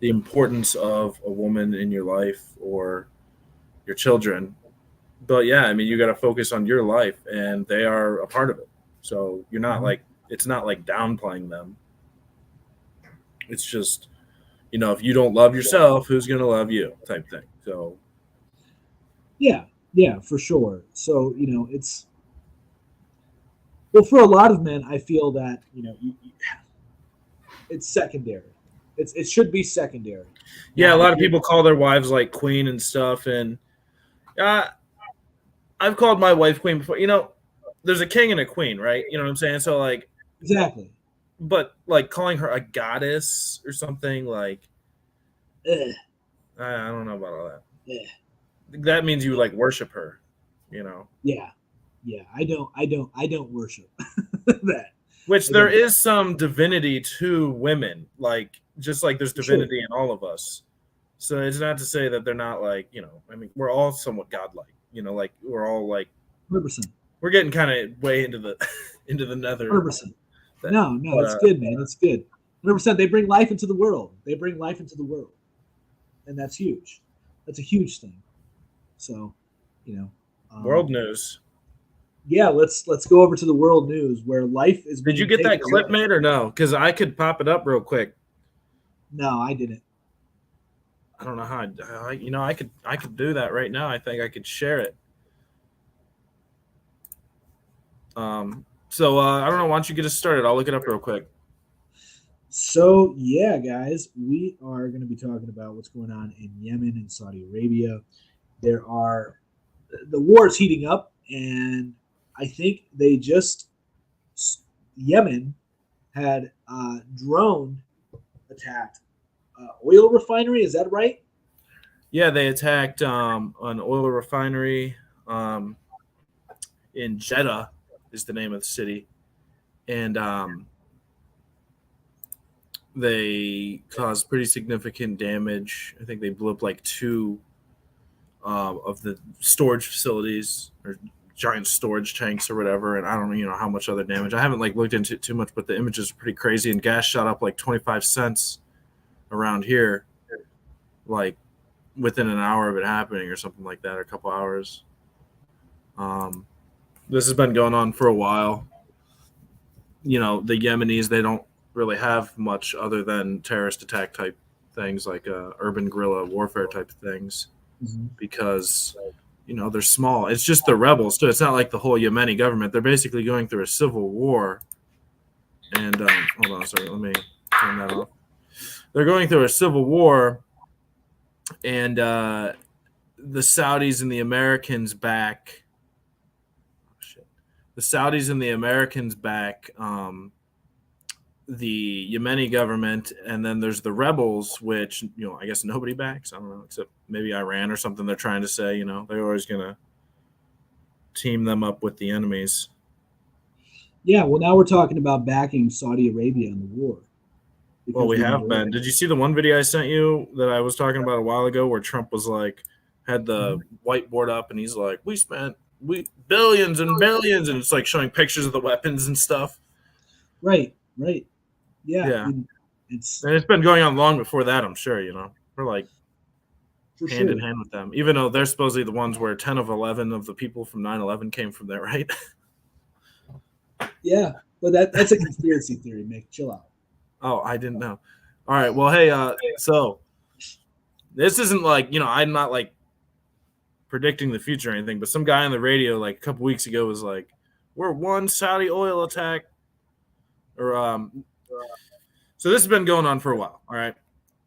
the importance of a woman in your life or your children. But yeah, I mean, you got to focus on your life, and they are a part of it. So you're not
Mhm.
like, it's not like downplaying them. It's just, if you don't love yourself, who's going to love you type thing. So,
Yeah, yeah, for sure. So it's well for a lot of men. I feel that it's secondary. It should be secondary.
yeah, a
Now,
lot
if
of
you're
people call their wives like queen and stuff. And uh, I've called my wife queen before. There's a king and a queen, right? You know what I'm saying? So, like,
exactly,
but like calling her a goddess or something, like,
ugh,
I don't know about all that.
ugh,
That means you like worship her, you know.
yeah, yeah. I don't worship that.
Which
I
there
don't.
is some divinity to women, like just like there's
For sure,
divinity in all of us. So it's not to say that they're not like, I mean, we're all somewhat godlike, like we're all like
100%,
we're getting kind of way into the into the nether
100%.
thing.
No, no,
But
it's good, man. It's good. 100%. They bring life into the world. They bring life into the world, and that's huge. That's a huge thing. So, you know,
world
um,
news.
yeah. Let's go over to the world news where life is
Did you
being
get
taken
that clip
away.
made or no? Because I could pop it up real quick.
No, I didn't.
I don't know how. I could do that right now. I think I could share it. So I don't know. Why don't you get us started? I'll look it up real quick.
So, yeah, guys, we are going to be talking about what's going on in Yemen and Saudi Arabia. There are the war is heating up, and I think they just Yemen had drone attacked oil refinery. Is that right?
Yeah, they attacked an oil refinery um, in Jeddah, is the name of the city, and they caused pretty significant damage. I think they blew up like two of the storage facilities or giant storage tanks or whatever, and I don't know how much other damage. I haven't like looked into it too much, but the images are pretty crazy. And gas shot up like 25 cents around here, like within an hour of it happening or something like that, or a couple hours. Um, this has been going on for a while. The Yemenis, they don't really have much other than terrorist attack type things, like urban guerrilla warfare type things,
Mm-hmm.
because they're small. It's just the rebels too. It's not like the whole Yemeni government. They're basically going through a civil war. And hold on, sorry, let me turn that off. They're going through a civil war, and the Saudis and the Americans back. Oh, shit. The Saudis and the Americans back the Yemeni government, and then there's the rebels, which I guess nobody backs. I don't know, except maybe Iran or something. They're trying to say, they're always gonna team them up with the enemies.
Yeah. Well, now we're talking about backing Saudi Arabia in the war
Well,
because
we
we
have
know.
been. Did you see the one video I sent you that I was talking about a while ago, where Trump was like, had the whiteboard up, and he's like, "We spent billions and billions," and it's like showing pictures of the weapons and stuff.
Right. Right. Yeah.
Yeah,
It's
and it's been going on long before that. I'm sure. We're like
for
hand in
sure.
hand with them, even though they're supposedly the ones where 10 of 11 of the people from 9/11 came from there, right?
Yeah. But that's a conspiracy theory, Mick. Chill out.
Oh, I didn't know. All right, well, hey, so this isn't like I'm not like predicting the future or anything, but some guy on the radio like a couple weeks ago was like, "We're one Saudi oil attack," or so this has been going on for a while. All right,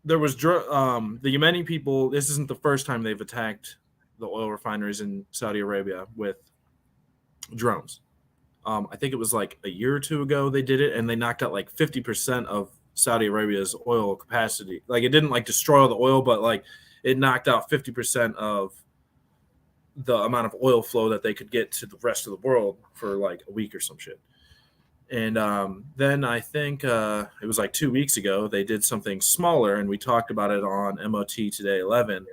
there was the Yemeni people. This isn't the first time they've attacked the oil refineries in Saudi Arabia with drones. I think it was like a year or two ago they did it, and they knocked out like 50% of Saudi Arabia's oil capacity. Like, it didn't like destroy all the oil, but like it knocked out 50% of the amount of oil flow that they could get to the rest of the world for like a week or some shit. And then I think it was like 2 weeks ago they did something smaller, and we talked about it on Mot Today 11.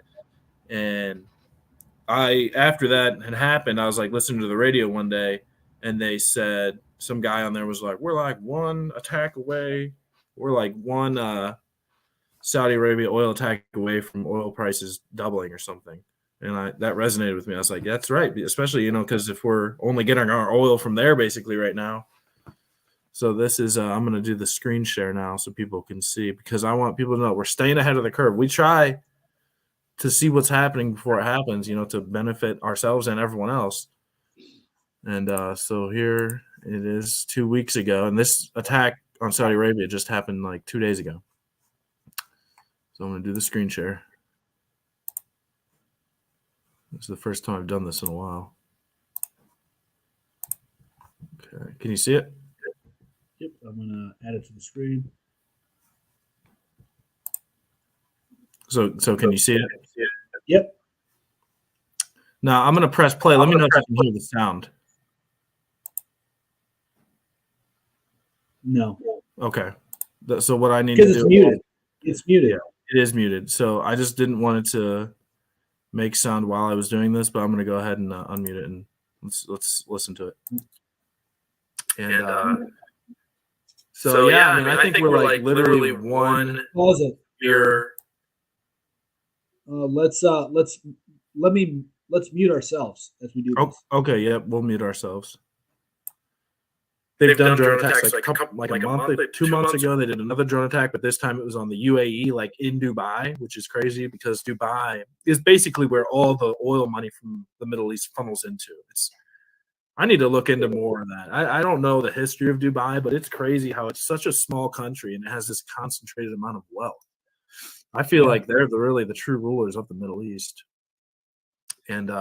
And after that had happened, I was like listening to the radio one day, and they said, some guy on there was like, "We're like one attack away. We're like one Saudi Arabia oil attack away from oil prices doubling or something. And that resonated with me. I was like, that's right. Especially, because if we're only getting our oil from there basically right now. So this is, I'm going to do the screen share now so people can see, because I want people to know we're staying ahead of the curve. We try to see what's happening before it happens, to benefit ourselves and everyone else. And so here it is 2 weeks ago. And this attack on Saudi Arabia just happened like 2 days ago. So I'm going to do the screen share. This is the first time I've done this in a while. Okay. Can you see it?
Yep. I'm going to add it to the screen.
So can you see it?
Yep.
Now I'm going to press play. Let me know if you can hear the sound.
No.
Okay. So what I need to do.
Because it's muted. It's muted.
Yeah, it is muted. So I just didn't want it to make sound while I was doing this, but I'm going to go ahead and unmute it and let's listen to it. And so yeah, I mean, I think we're like literally one.
Pause it.
Here.
Let's mute ourselves as we do this.
Okay, yeah, we'll mute ourselves. They've done drone attacks like a month, 2 months ago. They did another drone attack, but this time it was on the UAE, like in Dubai, which is crazy because Dubai is basically where all the oil money from the Middle East funnels into. I need to look into more of that. I don't know the history of Dubai, but it's crazy how it's such a small country and it has this concentrated amount of wealth. I feel like they're really the true rulers of the Middle East. And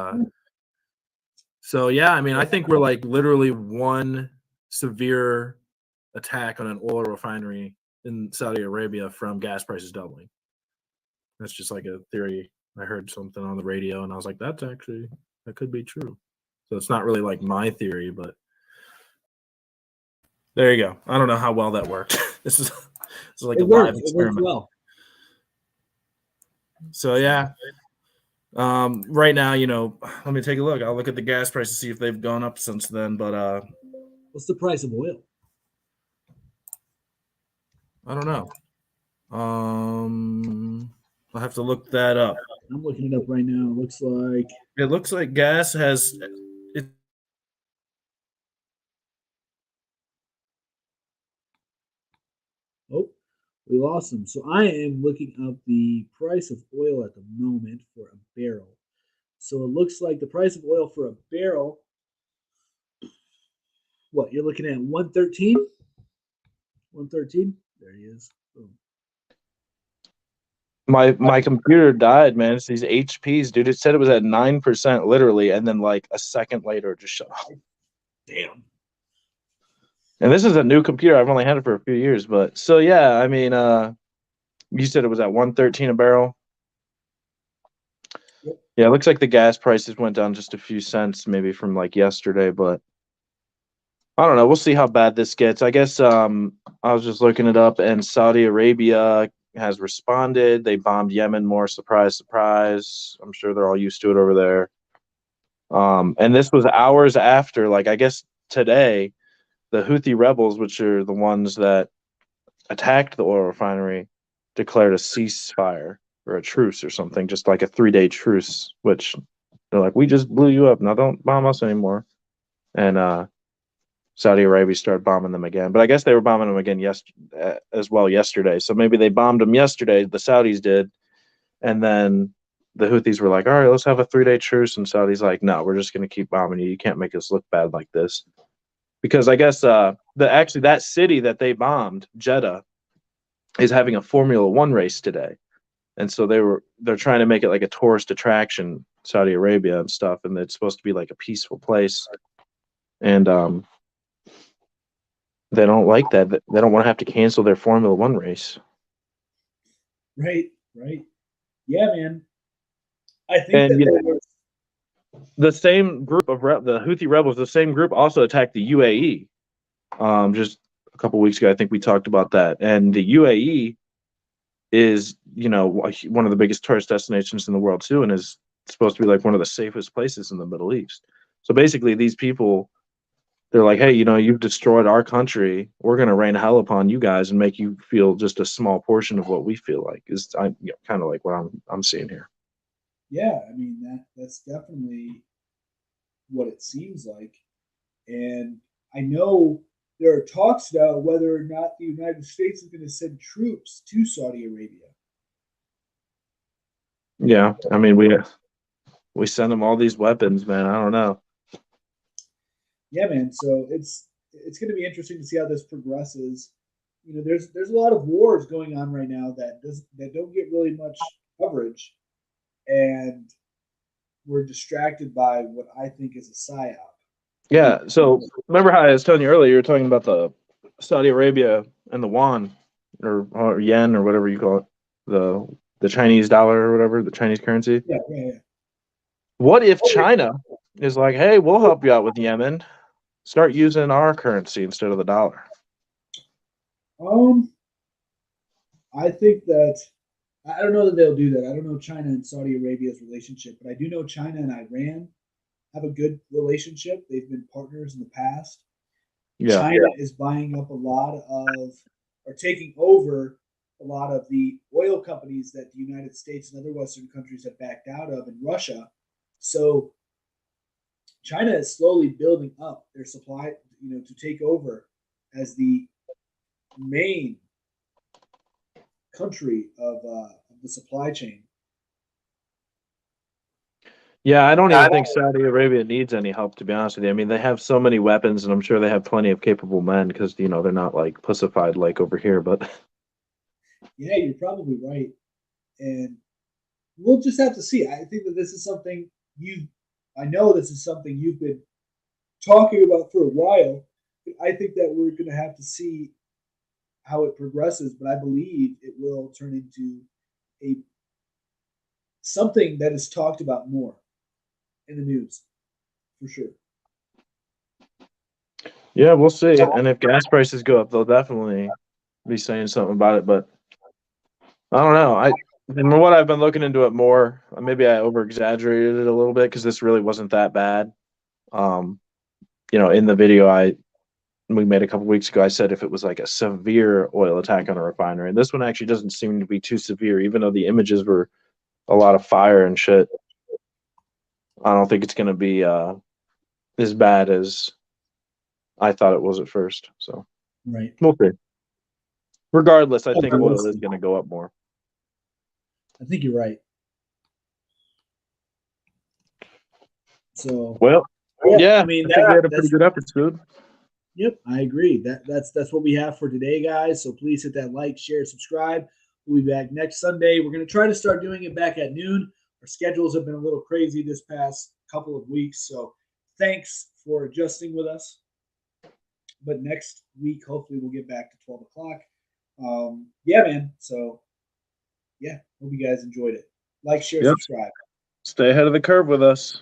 so, yeah, I mean, I think we're like literally one severe attack on an oil refinery in Saudi Arabia from gas prices doubling. That's just like a theory. I heard something on the radio and I was like, that could be true. So it's not really like my theory, but there you go. I don't know how well that worked. This is like a live experiment.
It worked well.
So yeah. Right now, let me take a look. I'll look at the gas prices, see if they've gone up since then. But
what's the price of oil?
I don't know. I'll have to look that up.
I'm looking it up right now.
It looks like gas has.
Oh, we lost them. So I am looking up the price of oil at the moment for a barrel. So it looks like the price of oil for a barrel. What, you're looking at 113? 113? There he is. Boom.
My computer died, man. It's these HPs, dude. It said it was at 9% literally, and then like a second later it just shut off.
Damn.
And this is a new computer. I've only had it for a few years, but so yeah, I mean, you said it was at 113 a barrel.
Yep.
Yeah, it looks like the gas prices went down just a few cents maybe from like yesterday, but I don't know. We'll see how bad this gets. I guess I was just looking it up, and Saudi Arabia has responded. They bombed Yemen more. Surprise, surprise. I'm sure they're all used to it over there. And this was hours after, like, I guess today, the Houthi rebels, which are the ones that attacked the oil refinery, declared a ceasefire or a truce or something, just like a 3-day truce, which they're like, we just blew you up. Now don't bomb us anymore. And Saudi Arabia started bombing them again. But I guess they were bombing them again as well yesterday. So maybe they bombed them yesterday, the Saudis did, and then the Houthis were like, all right, let's have a 3-day truce. And Saudi's like, no, we're just going to keep bombing you. You can't make us look bad like this. Because I guess that city that they bombed, Jeddah, is having a Formula One race today. And so they're trying to make it like a tourist attraction, Saudi Arabia and stuff. And it's supposed to be like a peaceful place. And they don't like that. They don't want to have to cancel their Formula One race.
Right. Yeah, man. I think
the same group of the Houthi rebels, the same group also attacked the UAE. Just a couple weeks ago, I think we talked about that. And the UAE is, one of the biggest tourist destinations in the world too, and is supposed to be like one of the safest places in the Middle East. So basically, these people, they're like, hey, you've destroyed our country. We're going to rain hell upon you guys and make you feel just a small portion of what we feel like. Is kind of like what I'm seeing here.
Yeah, I mean that's definitely what it seems like. And I know there are talks about whether or not the United States is going to send troops to Saudi Arabia.
Yeah, I mean we send them all these weapons, man. I don't know.
Yeah, man. So it's going to be interesting to see how this progresses. There's a lot of wars going on right now that don't get really much coverage, and we're distracted by what I think is a psyop.
Yeah. So remember how I was telling you earlier? You were talking about the Saudi Arabia and the yuan or yen or whatever you call it, the Chinese dollar or whatever, the Chinese currency.
Yeah.
What if China is like, hey, we'll help you out with Yemen. Start using our currency instead of the dollar.
I think that I don't know that they'll do that. I don't know China and Saudi Arabia's relationship, but I do know China and Iran have a good relationship. They've been partners in the past.
Yeah.
China is buying up a lot of, or taking over a lot of the oil companies that the United States and other Western countries have backed out of, in Russia. So China is slowly building up their supply, to take over as the main country of the supply chain.
Yeah, I don't even think Saudi Arabia needs any help, to be honest with you. I mean, they have so many weapons, and I'm sure they have plenty of capable men because they're not like pussified like over here. But
Yeah, you're probably right, and we'll just have to see. I think that this is something I know this is something you've been talking about for a while. I think that we're going to have to see how it progresses, but I believe it will turn into a something that is talked about more in the news, for sure.
yeah, we'll see. And if gas prices go up, they'll definitely be saying something about it. But I don't know. From what I've been looking into it more, maybe I over exaggerated it a little bit because this really wasn't that bad. In the video we made a couple weeks ago, I said if it was like a severe oil attack on a refinery, and this one actually doesn't seem to be too severe, even though the images were a lot of fire and shit. I don't think it's going to be as bad as I thought it was at first. So
Right.
we'll see. Regardless, I think oil is going to go up more.
I think you're right. So,
well, yeah,
I mean,
I think we had a pretty good episode.
Yep, I agree. That's what we have for today, guys. So please hit that like, share, subscribe. We'll be back next Sunday. We're going to try to start doing it back at noon. Our schedules have been a little crazy this past couple of weeks, so thanks for adjusting with us. But next week, hopefully, we'll get back to 12 o'clock. Yeah, man. So, yeah, hope you guys enjoyed it. Like, share, subscribe.
Stay ahead of the curve with us.